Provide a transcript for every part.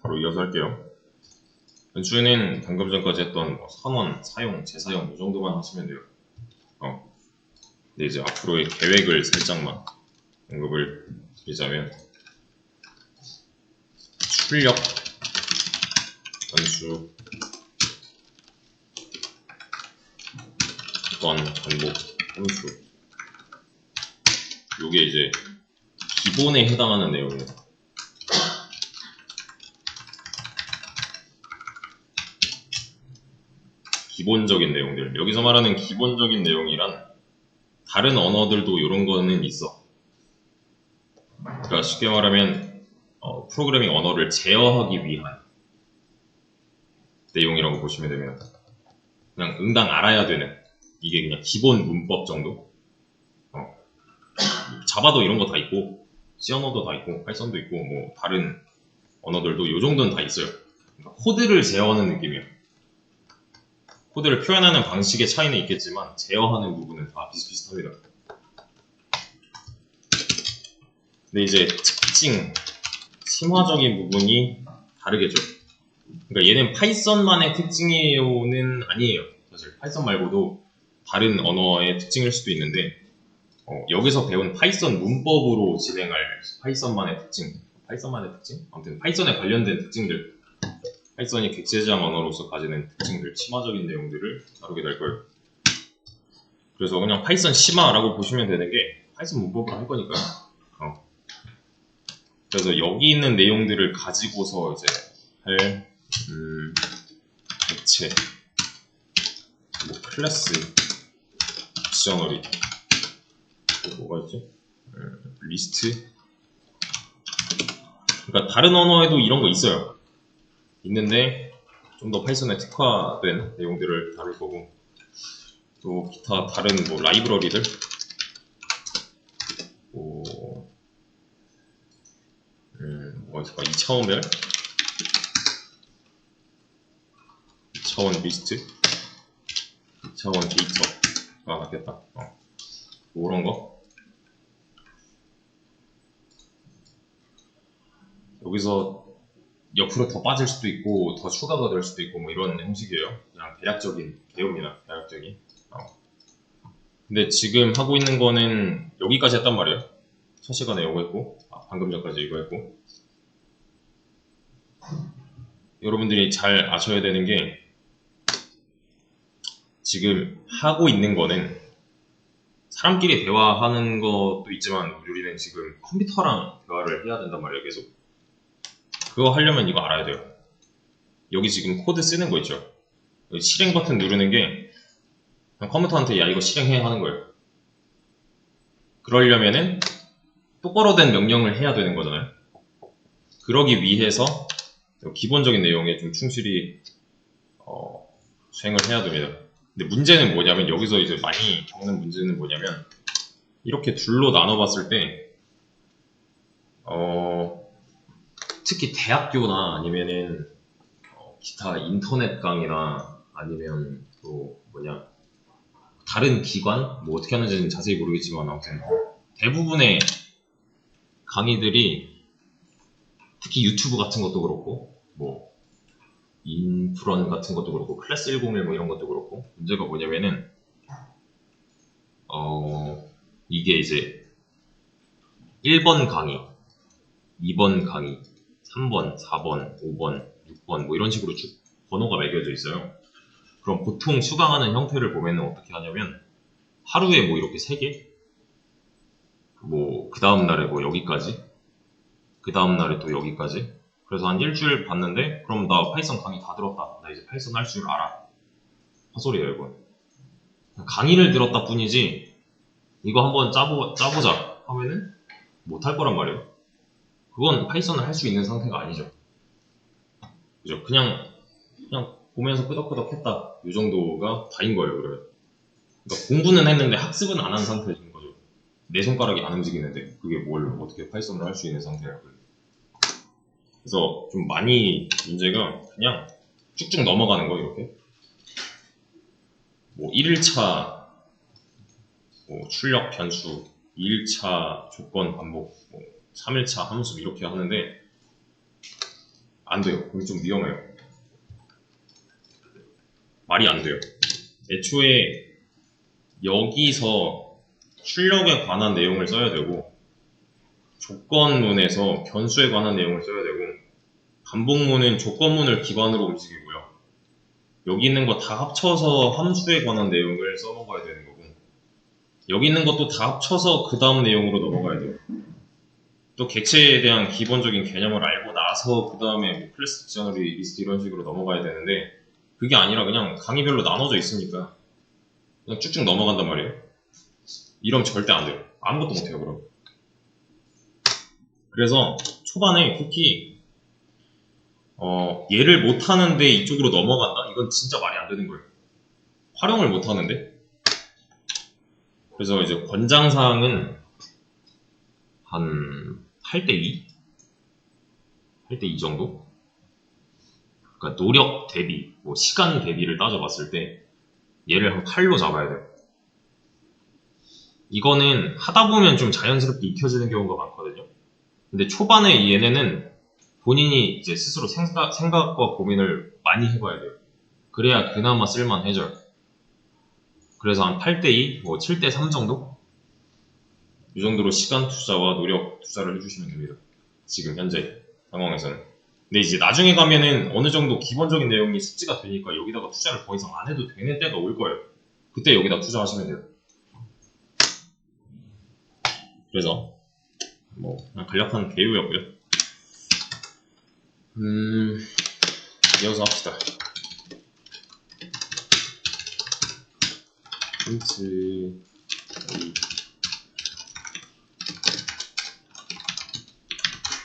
바로 이어서 할게요. 변수는 방금 전까지 했던 뭐 선언, 사용, 재사용 이 정도만 하시면 돼요. 근데 이제 앞으로의 계획을 살짝만 언급을 드리자면 출력 변수 조건 반복 함수 요게 이제 기본에 해당하는 내용이에요. 기본적인 내용들. 여기서 말하는 기본적인 내용이란 다른 언어들도 이런 거는 있어. 그러니까 쉽게 말하면 프로그래밍 언어를 제어하기 위한 내용이라고 보시면 되면 그냥 응당 알아야 되는 이게 그냥 기본 문법 정도. 자바도 이런 거 다 있고 C 언어도 다 있고 파이썬도 있고 뭐 다른 언어들도 이 정도는 다 있어요. 그러니까 코드를 제어하는 느낌이에요. 코드를 표현하는 방식의 차이는 있겠지만 제어하는 부분은 다 비슷비슷합니다. 근데 이제 특징, 심화적인 부분이 다르겠죠. 그러니까 얘는 파이썬만의 특징이요는 아니에요. 사실 파이썬 말고도 다른 언어의 특징일 수도 있는데 여기서 배운 파이썬 문법으로 진행할 파이썬만의 특징, 아무튼 파이썬에 관련된 특징들, 파이썬이 객체지향 언어로서 가지는 특징들, 심화적인 내용들을 다루게 될 거예요. 그래서 그냥 파이썬 심화라고 보시면 되는 게 파이썬 문법으로 할 거니까요. 그래서 여기 있는 내용들을 가지고서 이제 할 객체, 뭐 클래스, 딕셔너리, 뭐가 있지? 리스트. 그러니까 다른 언어에도 이런 거 있어요. 있는데 좀 더 파이썬에 특화된 내용들을 다룰 거고 또 기타 다른 뭐 라이브러리들 뭐가 있을까? 2차원별 2차원 리스트 2차원 데이터가 낫겠다. 그런 거 여기서 옆으로 더 빠질 수도 있고 더 추가가 될 수도 있고 뭐 이런 형식이에요. 그냥 대략적인 개요입니다. 대략적인. 근데 지금 하고 있는 거는 여기까지 했단 말이에요. 첫 시간에 이거 했고 방금 전까지 이거 했고 여러분들이 잘 아셔야 되는 게 지금 하고 있는 거는 사람끼리 대화하는 것도 있지만 우리는 지금 컴퓨터랑 대화를 해야 된단 말이에요. 계속 그거 하려면 이거 알아야 돼요. 여기 지금 코드 쓰는 거 있죠. 실행 버튼 누르는 게 그냥 컴퓨터한테 야 이거 실행해 하는 거예요. 그러려면은 똑바로 된 명령을 해야 되는 거잖아요. 그러기 위해서 기본적인 내용에 좀 충실히 수행을 해야 됩니다. 근데 문제는 뭐냐면 여기서 이제 많이 겪는 문제는 뭐냐면 이렇게 둘로 나눠봤을 때 특히 대학교나 아니면은 기타 인터넷 강의나 아니면 또 다른 기관 뭐 어떻게 하는지는 자세히 모르겠지만 아무튼 대부분의 강의들이 특히 유튜브 같은 것도 그렇고 뭐 인프런 같은 것도 그렇고 클래스 101 뭐 이런 것도 그렇고 문제가 뭐냐면은 이게 이제 1번 강의, 2번 강의, 3번, 4번, 5번, 6번 뭐 이런 식으로 쭉 번호가 매겨져 있어요. 그럼 보통 수강하는 형태를 보면은 어떻게 하냐면 하루에 뭐 이렇게 3개 뭐 그 다음날에 뭐 여기까지 그 다음날에 또 여기까지 그래서 한 일주일 봤는데 그럼 나 파이썬 강의 다 들었다. 나 이제 파이썬 할 줄 알아. 헛소리예요 이건. 강의를 들었다 뿐이지 이거 한번 짜보자 하면은 못할 거란 말이에요. 그건 파이썬을 할 수 있는 상태가 아니죠. 그죠? 그냥 보면서 끄덕끄덕 했다. 이 정도가 다인 거예요. 그러면. 그러니까 공부는 했는데 학습은 안 한 상태인 거죠. 내 손가락이 안 움직이는데 그게 뭘 어떻게 파이썬을 할 수 있는 상태라고요. 그래서 좀 많이 문제가 그냥 쭉쭉 넘어가는 거 이렇게 뭐 1일차 뭐 출력 변수 2일차 조건 반복 뭐 3일차 함수 이렇게 하는데 안 돼요. 그게 좀 위험해요. 말이 안 돼요. 애초에 여기서 출력에 관한 내용을 써야 되고, 조건문에서 변수에 관한 내용을 써야 되고, 반복문은 조건문을 기반으로 움직이고요. 여기 있는 거 다 합쳐서 함수에 관한 내용을 써먹어야 되는 거고, 여기 있는 것도 다 합쳐서 그 다음 내용으로 넘어가야 돼요. 또 객체에 대한 기본적인 개념을 알고 나서 그 다음에 뭐 클래스 딕셔너리, 리스트 이런 식으로 넘어가야 되는데, 그게 아니라 그냥 강의별로 나눠져 있으니까 그냥 쭉쭉 넘어간단 말이에요. 이러면 절대 안 돼요. 아무것도 못해요, 그럼. 그래서 초반에 특히 얘를 못하는데 이쪽으로 넘어간다? 이건 진짜 말이 안 되는 거예요. 활용을 못하는데? 그래서 이제 권장사항은 한 8대2? 8대2 정도? 그러니까 노력 대비, 뭐 시간 대비를 따져봤을 때 얘를 한 8로 잡아야 돼요. 이거는 하다 보면 좀 자연스럽게 익혀지는 경우가 많거든요. 근데 초반에 얘네는 본인이 이제 스스로 생각과 고민을 많이 해봐야 돼요. 그래야 그나마 쓸만해져요. 그래서 한 8대2, 뭐 7대3 정도? 이 정도로 시간 투자와 노력 투자를 해주시면 됩니다. 지금 현재 상황에서는. 근데 이제 나중에 가면은 어느 정도 기본적인 내용이 숙지가 되니까 여기다가 투자를 더 이상 안 해도 되는 때가 올 거예요. 그때 여기다 투자하시면 돼요. 그래서 뭐 그냥 간략한 개요였고요. 이어서 합시다. 힌트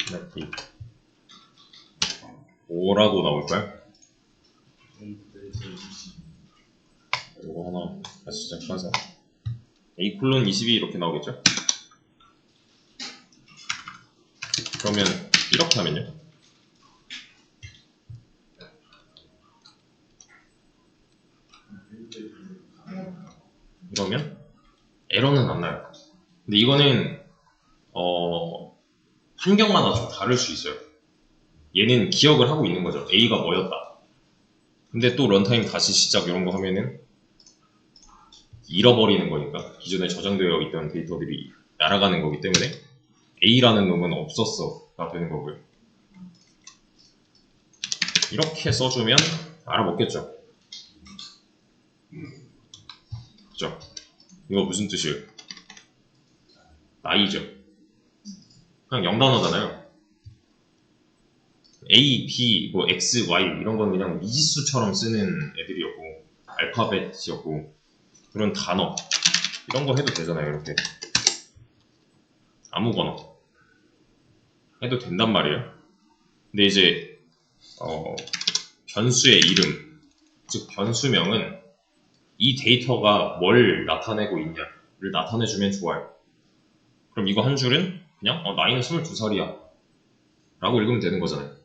이렇게 5라고 나올까요? 이거 하나 다시 시작해서 A 콜론 22 이렇게 나오겠죠? 그러면 이렇게 하면요? 이러면 에러는 안 나요. 근데 이거는 환경마다 좀 다를 수 있어요. 얘는 기억을 하고 있는 거죠. A가 뭐였다. 근데 또 런타임 다시 시작 이런 거 하면은 잃어버리는 거니까 기존에 저장되어 있던 데이터들이 날아가는 거기 때문에 A라는 놈은 없었어가 되는 거고요. 이렇게 써주면 알아먹겠죠. 그죠? 이거 무슨 뜻이에요? 나이죠. 그냥 0단어잖아요. A, B, 뭐 X, Y 이런 건 그냥 미지수처럼 쓰는 애들이었고 알파벳이었고 그런 단어 이런 거 해도 되잖아요. 이렇게 아무거나 해도 된단 말이에요. 근데 이제 변수의 이름, 즉 변수명은 이 데이터가 뭘 나타내고 있냐를 나타내주면 좋아요. 그럼 이거 한 줄은 그냥 나이는 22살이야 라고 읽으면 되는 거잖아요.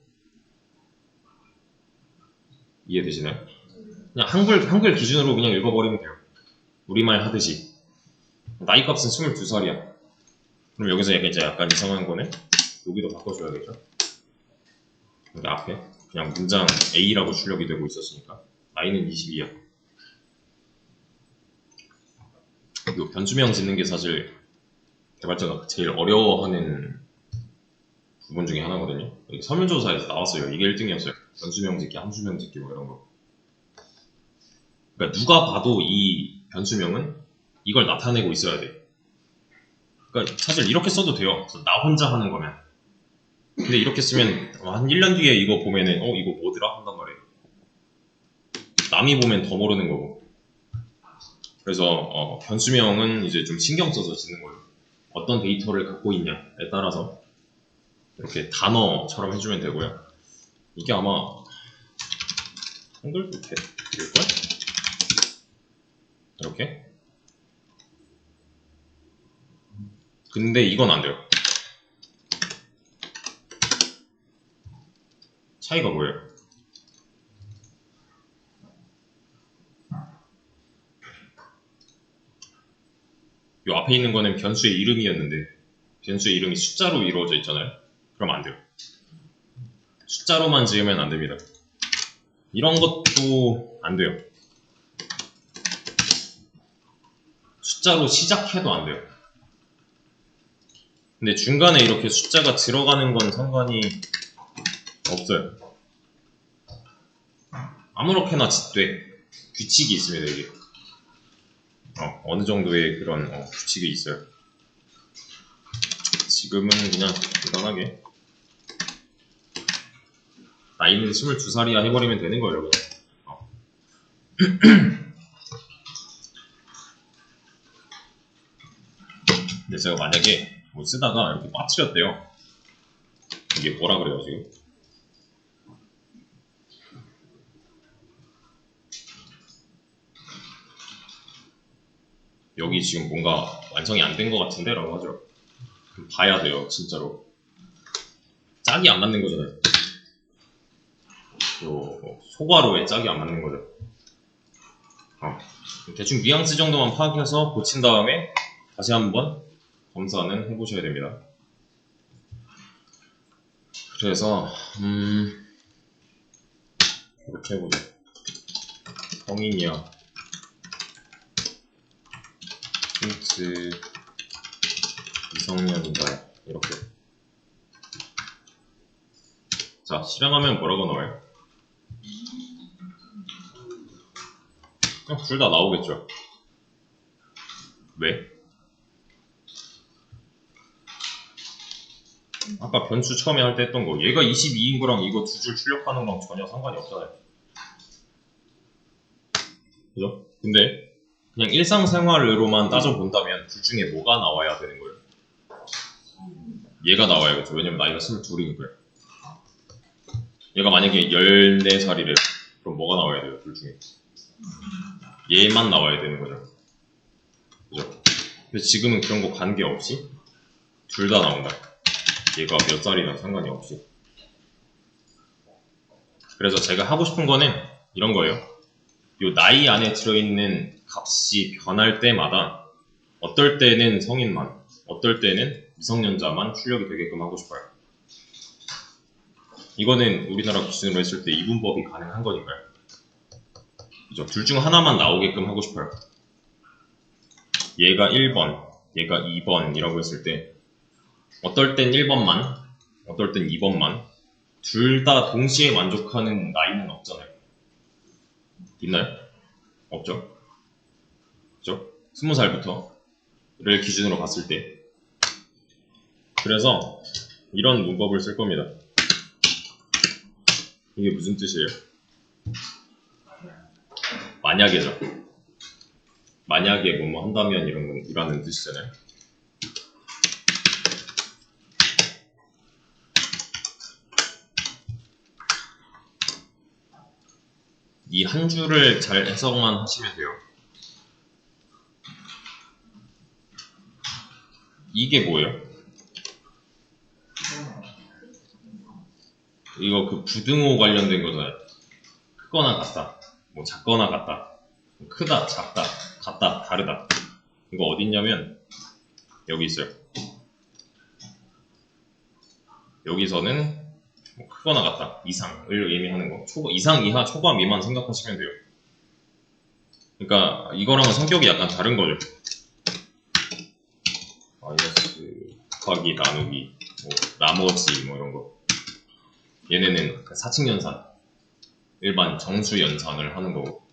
이해되시나요? 그냥 한글 기준으로 그냥 읽어버리면 돼요. 우리말 하듯이 나이 값은 22살이야. 그럼 여기서 약간 이상한 거는 여기도 바꿔줘야겠죠? 여기 앞에 그냥 문장 A라고 출력이 되고 있었으니까 나이는 22야. 이 변수명 짓는 게 사실 개발자가 제일 어려워하는 부분 중에 하나거든요. 여기 설문조사에서 나왔어요. 이게 1등이었어요. 변수명 짓기, 함수명 짓기 뭐 이런 거. 그러니까 누가 봐도 이 변수명은 이걸 나타내고 있어야 돼. 그러니까 사실 이렇게 써도 돼요. 나 혼자 하는 거면. 근데 이렇게 쓰면 한 1년 뒤에 이거 보면은 이거 뭐더라? 한단 말이에요. 남이 보면 더 모르는 거고. 그래서 변수명은 이제 좀 신경 써서 짓는 거예요. 어떤 데이터를 갖고 있냐에 따라서 이렇게 단어처럼 해주면 되고요. 이게 아마 한글도 될걸? 이렇게. 근데 이건 안 돼요. 차이가 뭐예요? 이 앞에 있는 거는 변수의 이름이었는데 변수의 이름이 숫자로 이루어져 있잖아요. 그럼 안 돼요. 숫자로만 지으면 안 됩니다. 이런 것도 안 돼요. 숫자로 시작해도 안 돼요. 근데 중간에 이렇게 숫자가 들어가는 건 상관이 없어요. 아무렇게나 돼. 규칙이 있습니다, 이게. 어느 정도의 그런 규칙이 있어요. 지금은 그냥 간단하게 나이는 22살이야 해버리면 되는 거예요. 근데 제가 만약에 뭐 쓰다가 이렇게 빠뜨렸대요. 이게 뭐라 그래요 지금? 여기 지금 뭔가 완성이 안 된 것 같은데? 라고 하죠. 봐야 돼요 진짜로. 짝이 안 맞는 거잖아요. 요 소괄호에 짝이 안 맞는 거죠. 대충 뉘앙스 정도만 파악해서 고친 다음에 다시 한번 검사는 해보셔야 됩니다. 그래서 이렇게 해보죠. 성인이야 힌트 미성년자 이렇게. 자, 실행하면 뭐라고 나와요? 둘 다 나오겠죠. 왜? 아까 변수 처음에 할 때 했던 거 얘가 22인 거랑 이거 두 줄 출력하는 거랑 전혀 상관이 없잖아요. 그죠? 근데 그냥 일상생활로만 따져본다면 둘 중에 뭐가 나와야 되는 거예요? 얘가 나와야겠죠. 왜냐면 나이가 22이니까요. 얘가 만약에 14살이래요. 그럼 뭐가 나와야 돼요? 둘 중에 얘만 나와야 되는 거죠. 그죠? 근데 지금은 그런 거 관계없이 둘 다 나온다. 얘가 몇 살이나 상관이 없이. 그래서 제가 하고 싶은 거는 이런 거예요. 요 나이 안에 들어있는 값이 변할 때마다 어떨 때는 성인만, 어떨 때는 미성년자만 출력이 되게끔 하고 싶어요. 이거는 우리나라 기준으로 했을 때 이분법이 가능한 거니까요. 그죠? 둘 중 하나만 나오게끔 하고 싶어요. 얘가 1번, 얘가 2번이라고 했을 때 어떨 땐 1번만, 어떨 땐 2번만 둘 다 동시에 만족하는 나이는 없잖아요. 있나요? 없죠? 그죠? 20살부터를 기준으로 봤을 때. 그래서 이런 문법을 쓸 겁니다. 이게 무슨 뜻이에요? 만약에죠. 만약에 뭐뭐 한다면 이라는 뜻이잖아요. 이 한 줄을 잘 해석만 하시면 돼요. 이게 뭐예요? 이거 그 부등호 관련된 거잖아요. 크거나 같다, 뭐 작거나 같다, 크다, 작다, 같다, 다르다. 이거 어딨냐면 여기 있어요. 여기서는 뭐 크거나 같다, 이상을 의미하는 거. 이상, 이하, 초과, 미만 생각하시면 돼요. 그러니까 이거랑은 성격이 약간 다른 거죠. 마이너스, 곱하기, 나누기, 뭐 나머지 뭐 이런 거. 얘네는 사칙 연산, 일반 정수 연산을 하는 거고.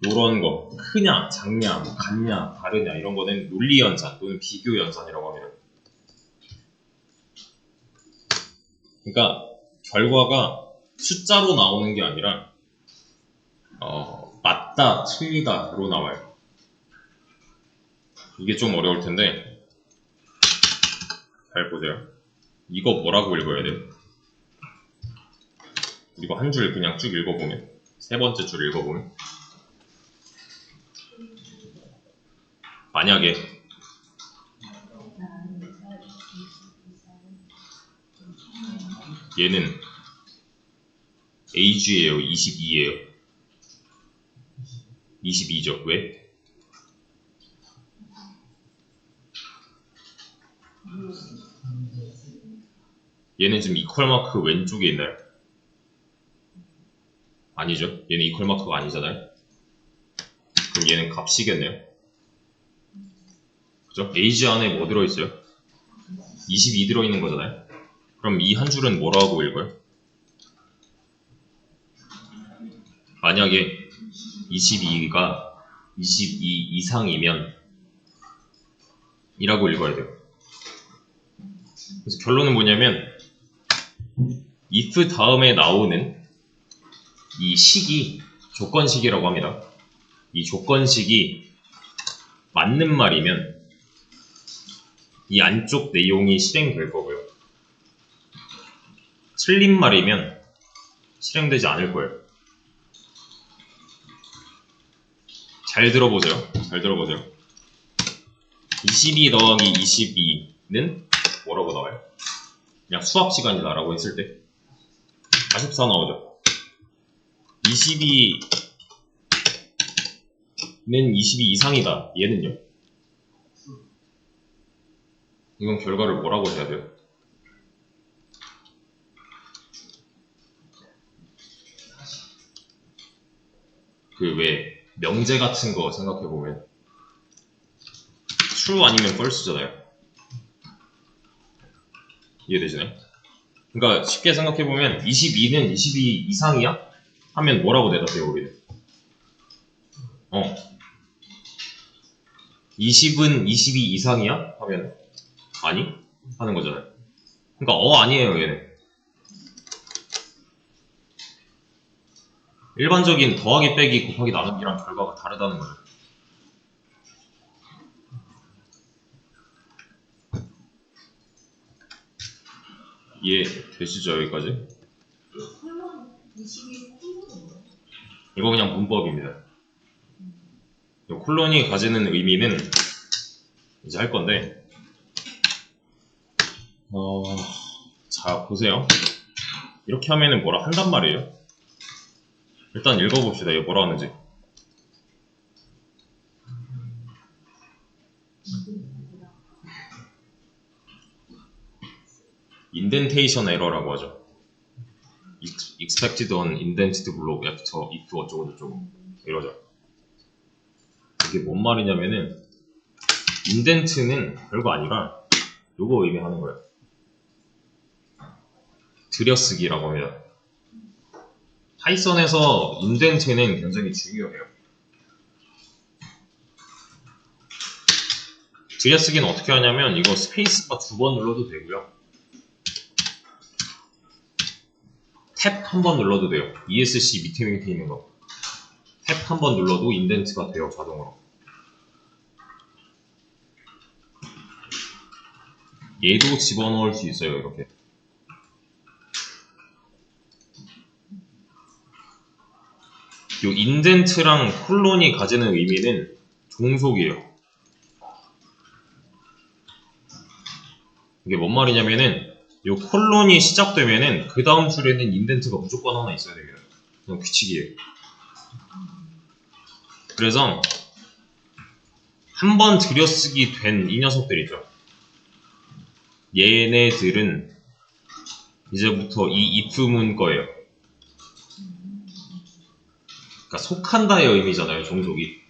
요런 거, 크냐, 작냐, 뭐 같냐, 다르냐 이런 거는 논리 연산 또는 비교 연산이라고 합니다. 그러니까 결과가 숫자로 나오는 게 아니라 맞다, 틀리다로 나와요. 이게 좀 어려울 텐데 잘 보세요. 이거 뭐라고 읽어야 돼요? 이거 한 줄 그냥 쭉 읽어보면, 세 번째 줄 읽어보면, 만약에 얘는 age예요, 22예요? 22죠. 왜? 얘는 지금 이퀄 마크 왼쪽에 있나요? 아니죠. 얘는 이퀄 마크가 아니잖아요. 그럼 얘는 값이겠네요. 그죠? 에이지 안에 뭐 들어있어요? 22 들어있는 거잖아요. 그럼 이 한 줄은 뭐라고 읽어요? 만약에 22가 22 이상이면 이라고 읽어야 돼요. 그래서 결론은 뭐냐면 if 다음에 나오는 이 식이 조건식이라고 합니다. 이 조건식이 맞는 말이면 이 안쪽 내용이 실행될 거고요. 틀린 말이면 실행되지 않을 거예요. 잘 들어보세요. 잘 들어보세요. 22 더하기 22는 뭐라고 나와요? 그냥 수학 시간이다 라고 했을 때 44 나오죠. 22는 22 이상이다. 얘는요? 이건 결과를 뭐라고 해야 돼요? 그 왜 명제 같은 거 생각해보면 true 아니면 false잖아요. 이해되시나요? 그러니까 쉽게 생각해보면 22는 22 이상이야? 하면 뭐라고 대답해요 우리는? 20은 22 이상이야? 하면 아니? 하는 거잖아요. 그러니까 아니에요 얘는. 일반적인 더하기 빼기 곱하기 나누기랑 결과가 다르다는 거죠. 이해되시죠 여기까지? 이거 그냥 문법입니다. 콜론이 가지는 의미는 이제 할 건데 자 보세요. 이렇게 하면은 뭐라 한단 말이에요. 일단 읽어봅시다. 이거 뭐라 하는지. 인덴테이션 에러라고 하죠. expected on indented block after if 어쩌고 저쩌고 이러죠. 이게 뭔 말이냐면은 인덴트는 별거 아니라 요거 의미하는 거예요. 들여쓰기라고 합니다. 파이썬에서 인덴트는 굉장히 중요해요. 들여쓰기는 어떻게 하냐면 이거 스페이스바 2번 눌러도 되고요. 탭 한 번 눌러도 돼요. ESC 밑에 있는 거. 탭 한 번 눌러도 인덴트가 돼요, 자동으로. 얘도 집어넣을 수 있어요, 이렇게. 요 인덴트랑 콜론이 가지는 의미는 종속이에요. 이게 뭔 말이냐면은 요 콜론이 시작되면은 그 다음 줄에는 인덴트가 무조건 하나 있어야 됩니다. 그냥 규칙이에요. 그래서 한 번 들여쓰기 된 이 녀석들 있죠. 얘네들은 이제부터 이 if문 거예요. 그러니까 속한다의 의미잖아요, 종속이.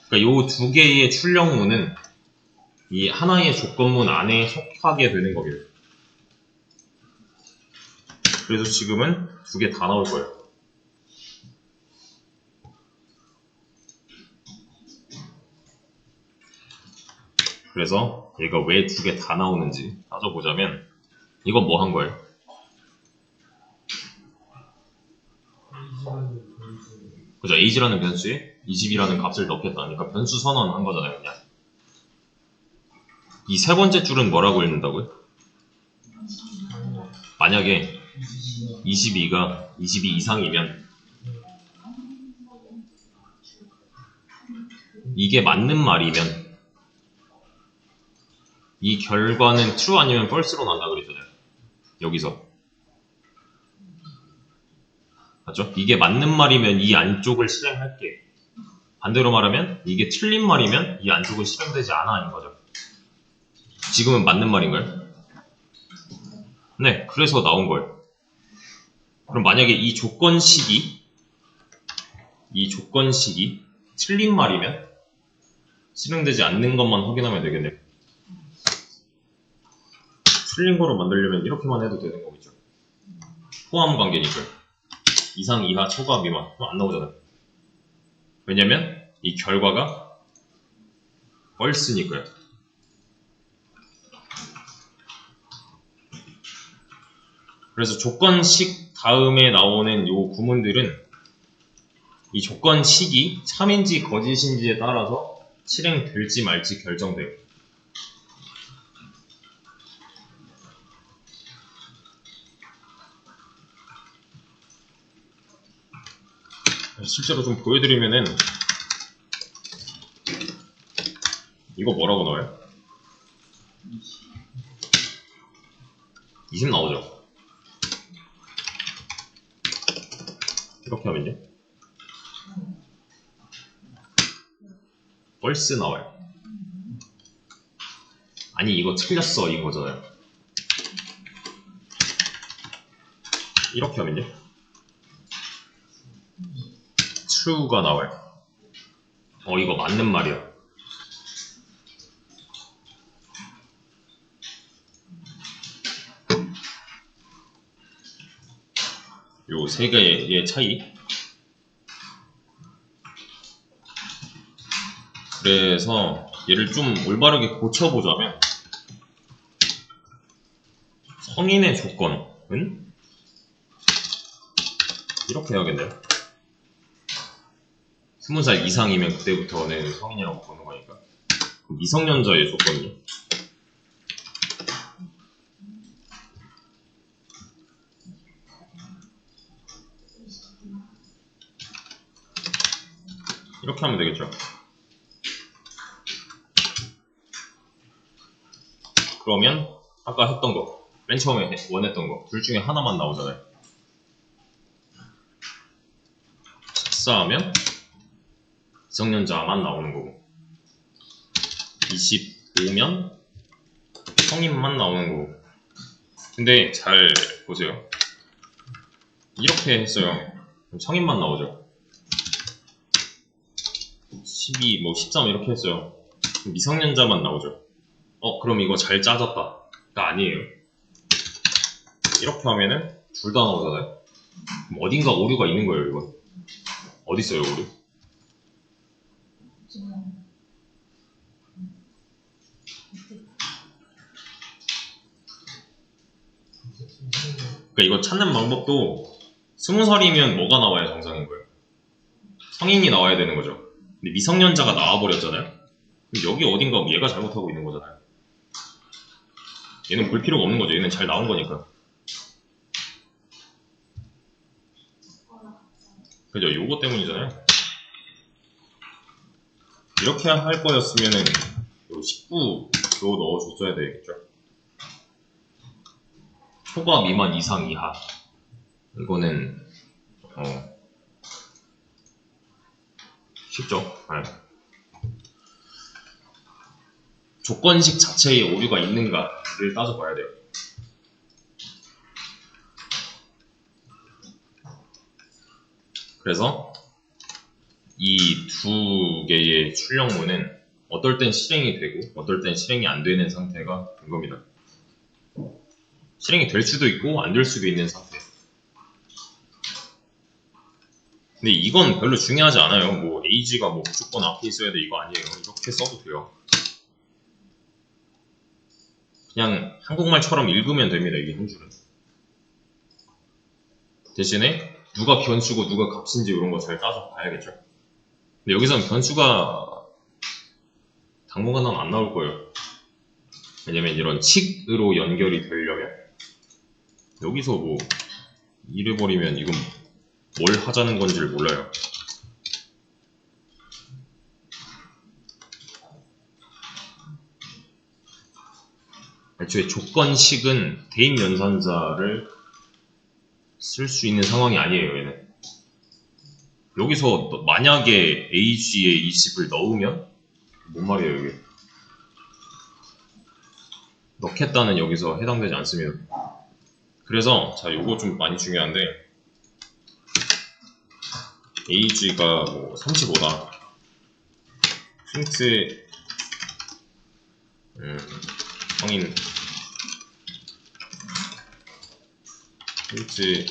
그러니까 요 두 개의 출력문은 이 하나의 조건문 안에 속하게 되는 겁니다. 그래서 지금은 두 개 다 나올 거예요. 그래서 얘가 왜 두 개 다 나오는지 따져보자면 이건 뭐 한 거예요? 그죠? age라는 변수에 20이라는 값을 넣겠다니까 변수 선언한 거잖아요, 그냥. 이 세 번째 줄은 뭐라고 읽는다고요? 만약에 22가 22 이상이면 이게 맞는 말이면 이 결과는 true 아니면 false로 난다 그랬잖아요. 여기서. 맞죠? 이게 맞는 말이면 이 안쪽을 실행할게. 반대로 말하면 이게 틀린 말이면 이 안쪽은 실행되지 않아인 거죠. 지금은 맞는 말인가요? 네, 그래서 나온 거예요. 그럼 만약에 이 조건식이 틀린 말이면 실행되지 않는 것만 확인하면 되겠네요. 틀린 거로 만들려면 이렇게만 해도 되는 거겠죠. 포함 관계니까요. 이상, 이하, 초과, 미만 안 나오잖아요. 왜냐면 이 결과가 false니까요. 그래서 조건식 다음에 나오는 요 구문들은 이 조건식이 참인지 거짓인지에 따라서 실행될지 말지 결정돼요. 실제로 좀 보여드리면은 이거 뭐라고 나와요? 20 나오죠? 이렇게 하면요 false 나와요. 아니 이거 틀렸어 인 거잖아요. 이렇게 하면요 true가 나와요. 이거 맞는 말이야. 요 세 개의 차이. 그래서 얘를 좀 올바르게 고쳐보자면 성인의 조건은 이렇게 해야겠네요. 20살 이상이면 그때부터는 성인이라고 보는 거니까. 미성년자의 조건은요? 이렇게 하면 되겠죠. 그러면 아까 했던 거, 맨 처음에 원했던 거, 둘 중에 하나만 나오잖아요. 합사하면 미성년자만 나오는 거고 25면 성인만 나오는 거고. 근데 잘 보세요. 이렇게 했어요. 그럼 성인만 나오죠. 12, 13 이렇게 했어요. 그럼 미성년자만 나오죠. 그럼 이거 잘 짜졌다가 아니에요. 이렇게 하면은 둘 다 나오잖아요. 그럼 어딘가 오류가 있는 거예요, 이건. 어디 있어요, 오류? 그러니까 이거 찾는 방법도 20살이면 뭐가 나와야 정상인 거예요? 성인이 나와야 되는 거죠. 근데 미성년자가 나와버렸잖아요. 그럼 여기 어딘가 얘가 잘못하고 있는 거잖아요. 얘는 볼 필요가 없는 거죠. 얘는 잘 나온 거니까. 그죠? 요거 때문이잖아요. 이렇게 할 거였으면은 19로 넣어줬어야 되겠죠. 초과, 미만, 이상, 이하. 이거는 쉽죠. 네. 조건식 자체에 오류가 있는가를 따져봐야 돼요. 그래서 이 두 개의 출력문은 어떨 땐 실행이 되고 어떨 땐 실행이 안 되는 상태가 된 겁니다. 실행이 될 수도 있고 안 될 수도 있는 상태. 근데 이건 별로 중요하지 않아요. 뭐 age가 뭐 무조건 앞에 있어야 돼 이거 아니에요. 이렇게 써도 돼요. 그냥 한국말처럼 읽으면 됩니다. 이게 한 줄은. 대신에 누가 변수고 누가 값인지 이런 거 잘 따져 봐야겠죠. 근데 여기서는 변수가 당분간은 안 나올 거예요. 왜냐면 이런 칙으로 연결이 되려면 여기서 뭐 이래버리면 이건 뭘 하자는 건지를 몰라요. 애초에 조건식은 대입 연산자를 쓸 수 있는 상황이 아니에요. 얘는 여기서 만약에 AG에 20을 넣으면 뭔 말이에요 이게? 넣겠다는 여기서 해당되지 않습니다. 그래서 자 요거 좀 많이 중요한데 AG가 뭐 35다. 힌트 성인 힌트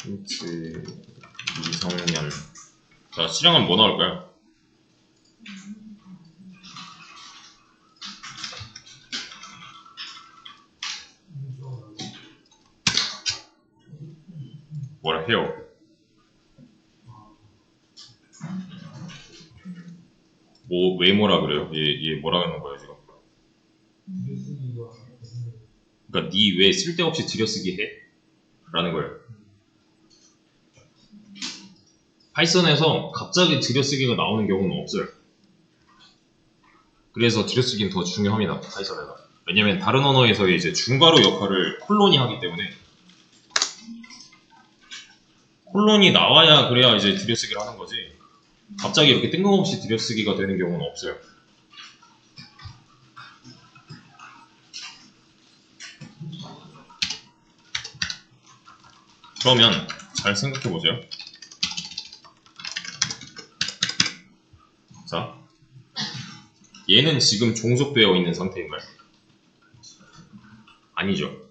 힌트 미성년. 자 실행은 뭐 나올까요? 뭐라 해요? 왜 뭐라 그래요? 얘 뭐라 하는 거예요 지금? 그러니까 니 왜 쓸데없이 들여쓰기 해? 라는 거예요. 파이썬에서 갑자기 들여쓰기가 나오는 경우는 없어요. 그래서 들여쓰기는 더 중요합니다. 파이썬에서. 왜냐면 다른 언어에서의 이제 중괄호 역할을 콜론이 하기 때문에 콜론이 나와야 그래야 이제 들여쓰기를 하는 거지. 갑자기 이렇게 뜬금없이 들여쓰기가 되는 경우는 없어요. 그러면 잘 생각해 보세요. 자, 얘는 지금 종속되어 있는 상태인가요? 아니죠.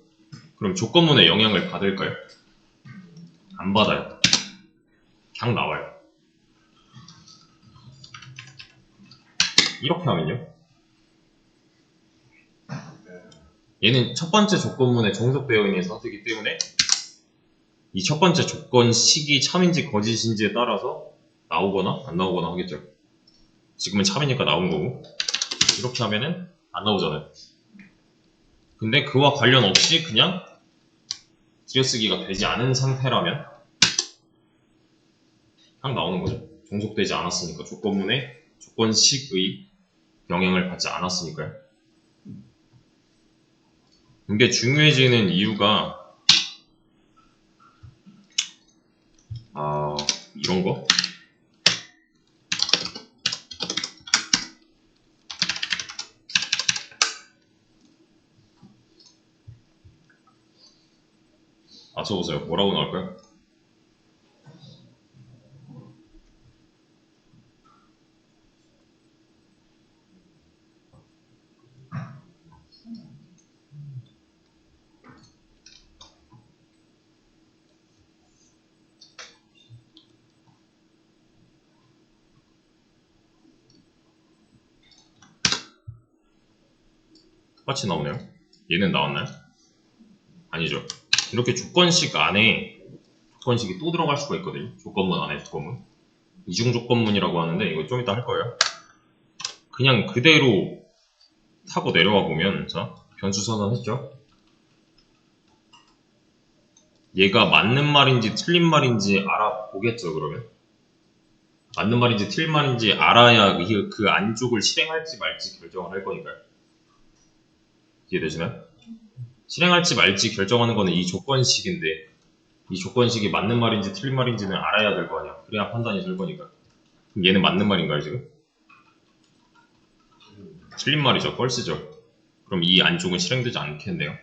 그럼 조건문에 영향을 받을까요? 안 받아요. 그냥 나와요. 이렇게 하면요. 얘는 첫 번째 조건문에 종속되어 있는 상태이기 때문에 이 첫 번째 조건식이 참인지 거짓인지에 따라서 나오거나 안 나오거나 하겠죠. 지금은 참이니까 나온 거고 이렇게 하면은 안 나오잖아요. 근데 그와 관련 없이 그냥 들여쓰기가 되지 않은 상태라면 그냥 나오는 거죠. 종속되지 않았으니까 조건문에 조건식의 영향을 받지 않았으니까요. 이게 중요해지는 이유가 이런 거? 맞춰보세요. 뭐라고 나올까요? 똑같이 나오네요. 얘는 나왔나요? 아니죠. 이렇게 조건식 안에 조건식이 또 들어갈 수가 있거든요. 조건문 안에 조건문. 이중 조건문이라고 하는데 이거 좀 이따 할 거예요. 그냥 그대로 타고 내려와 보면 자 변수 선언했죠. 얘가 맞는 말인지 틀린 말인지 알아보겠죠. 그러면 맞는 말인지 틀린 말인지 알아야 그 안쪽을 실행할지 말지 결정을 할 거니까요. 이해되시나요? 실행할지 말지 결정하는 거는 이 조건식인데 이 조건식이 맞는 말인지 틀린 말인지는 알아야 될 거 아니야. 그래야 판단이 될 거니까. 그럼 얘는 맞는 말인가요 지금? 틀린 말이죠. 펄스죠. 그럼 이 안쪽은 실행되지 않겠네요.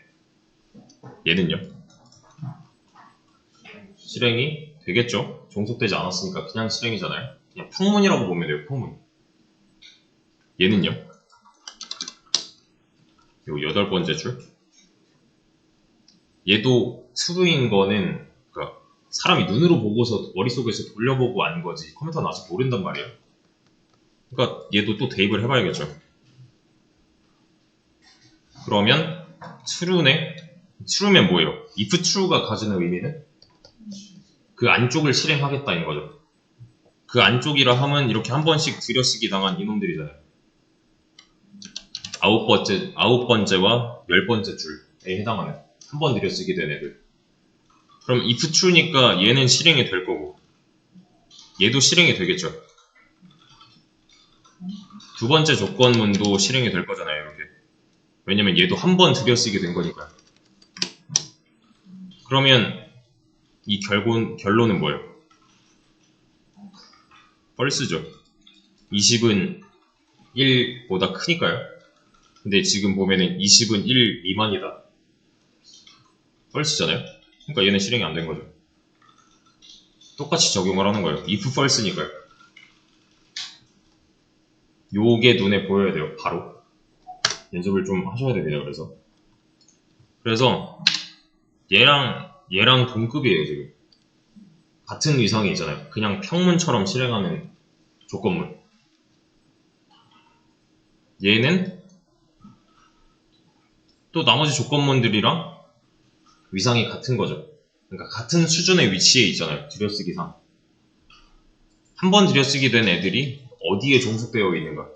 얘는요? 실행이 되겠죠. 종속되지 않았으니까 그냥 실행이잖아요. 그냥 풍문이라고 보면 돼요. 풍문. 얘는요? 요 8번째 줄. 얘도 true인 거는 그러니까 사람이 눈으로 보고서 머릿속에서 돌려보고 안 거지 컴퓨터는 아직 모른단 말이에요. 그러니까 얘도 또 대입을 해봐야겠죠. 그러면 true네? true면 뭐예요? if true가 가지는 의미는 그 안쪽을 실행하겠다인 거죠. 그 안쪽이라 하면 이렇게 한 번씩 들여쓰기 당한 이놈들이잖아요. 9번째와 10번째 줄에 해당하는 한 번 들여쓰기 된 애들. 그럼 if true니까 얘는 실행이 될 거고 얘도 실행이 되겠죠. 두 번째 조건문도 실행이 될 거잖아요. 이렇게 왜냐면 얘도 한 번 들여쓰게 된 거니까요. 그러면 이 결론은 뭐예요? 펄스죠. 20은 1보다 크니까요. 근데 지금 보면은 20은 1 미만이다. 펄스잖아요. 그러니까 얘는 실행이 안 된 거죠. 똑같이 적용을 하는 거예요. if false니까요. 요게 눈에 보여야 돼요. 바로 연습을 좀 하셔야 됩니다. 그래서 얘랑 동급이에요. 지금 같은 위상이 있잖아요. 그냥 평문처럼 실행하는 조건문. 얘는 또 나머지 조건문들이랑 위상이 같은 거죠. 그러니까 같은 수준의 위치에 있잖아요. 들여쓰기상. 한 번 들여쓰기 된 애들이 어디에 종속되어 있는가.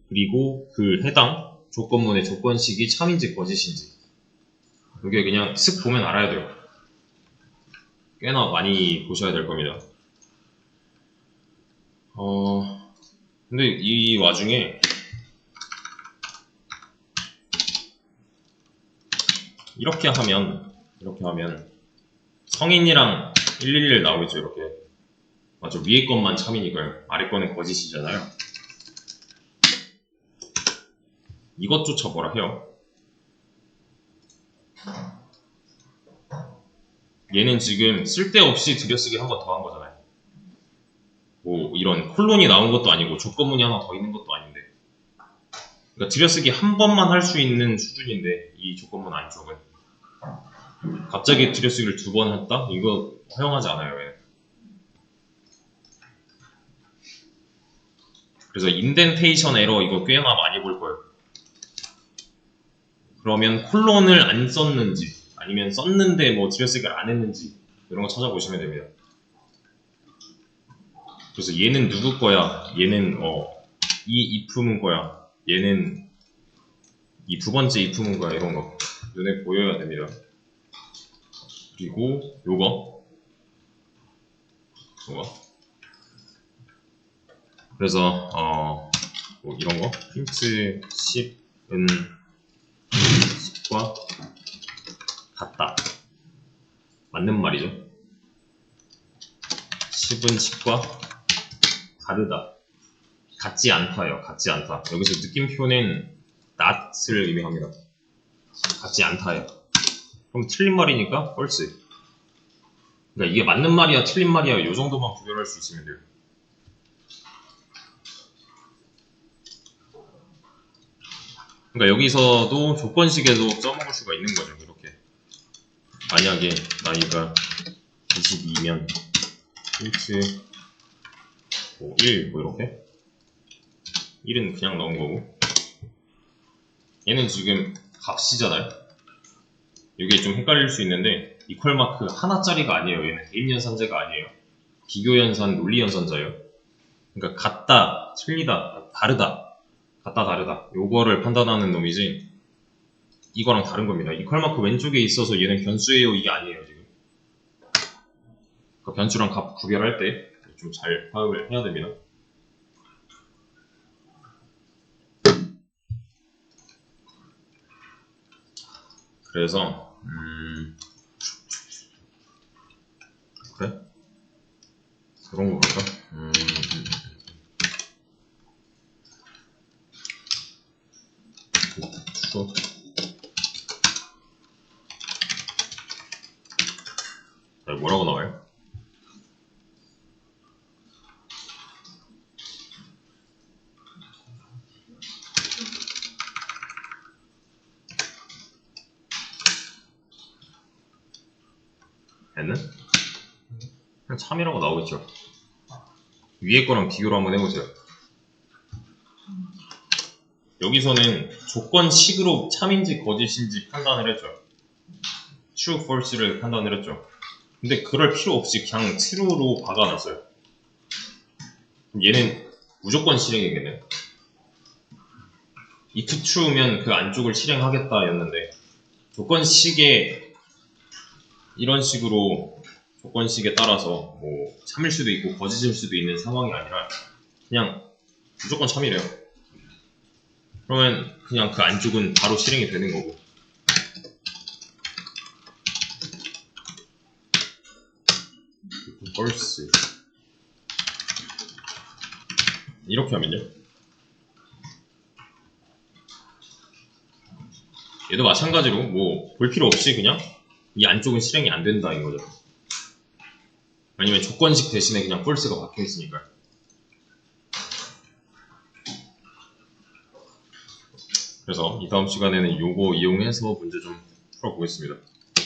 그리고 그 해당 조건문의 조건식이 참인지 거짓인지. 이게 그냥 슥 보면 알아야 돼요. 꽤나 많이 보셔야 될 겁니다. 근데 이 와중에 이렇게 하면 성인이랑 111 나오겠죠. 이렇게. 맞죠. 위에 것만 참이니까요. 아래 거는 거짓이잖아요. 이것조차 뭐라 해요? 얘는 지금 쓸데없이 들여쓰기 한 번 더 한 거잖아요. 뭐 이런 콜론이 나온 것도 아니고 조건문이 하나 더 있는 것도 아닌데. 그러니까 들여쓰기 한 번만 할 수 있는 수준인데 이 조건문 안쪽은 갑자기 들여쓰기를 2번 했다? 이거 허용하지 않아요. 얘는. 그래서 인덴테이션 에러 이거 꽤나 많이 볼 거예요. 그러면 콜론을 안 썼는지 아니면 썼는데 뭐 들여쓰기를 안 했는지 이런 거 찾아보시면 됩니다. 그래서 얘는 누구 거야? 얘는 이 if문 거야. 얘는 이 두 번째 if문 거야. 이런 거 눈에 보여야 됩니다. 그리고 요거 그래서 뭐 이런 거 프린트 10은 10과 같다. 맞는 말이죠. 10은 10과 다르다. 같지 않다요. 같지 않다. 여기서 느낌표는 not을 의미합니다. 같지 않다요. 그럼 틀린 말이니까 false. 그러니까 이게 맞는 말이야, 틀린 말이야, 요 정도만 구별할 수 있으면 돼요. 그러니까 여기서도 조건식에도 써먹을 수가 있는 거죠. 이렇게. 만약에 나이가 22면 int 뭐 1, 뭐 이렇게. 1은 그냥 넣은 거고. 얘는 지금 값이잖아요. 이게 좀 헷갈릴 수 있는데 이퀄 마크 하나짜리가 아니에요. 얘는 대입연산자가 아니에요. 비교연산, 논리연산자예요. 그러니까 같다, 틀리다, 다르다, 같다, 다르다 요거를 판단하는 놈이지 이거랑 다른 겁니다. 이퀄 마크 왼쪽에 있어서 얘는 변수예요. 이게 아니에요. 지금 그러니까 변수랑 값 구별할 때 좀 잘 파악을 해야 됩니다. 그래서 그래? 그런 거 볼까? 뭐라고 나와요? 얘는? 그냥 참이라고 나오겠죠. 위에 거랑 비교를 한번 해보세요. 여기서는 조건식으로 참인지 거짓인지 판단을 했죠. true, false를 판단을 했죠. 근데 그럴 필요 없이 그냥 true로 박아놨어요. 그럼 얘는 무조건 실행이겠네. if true면 그 안쪽을 실행하겠다 였는데 조건식에 이런 식으로 조건식에 따라서 뭐 참일 수도 있고 거짓일 수도 있는 상황이 아니라 그냥 무조건 참이래요. 그러면 그냥 그 안쪽은 바로 실행이 되는 거고. false. 이렇게 하면요. 얘도 마찬가지로 뭐 볼 필요 없이 그냥 이 안쪽은 실행이 안 된다인 거죠. 아니면 조건식 대신에 그냥 false가 박혀 있으니까. 그래서 이 다음 시간에는 요거 이용해서 문제 좀 풀어보겠습니다.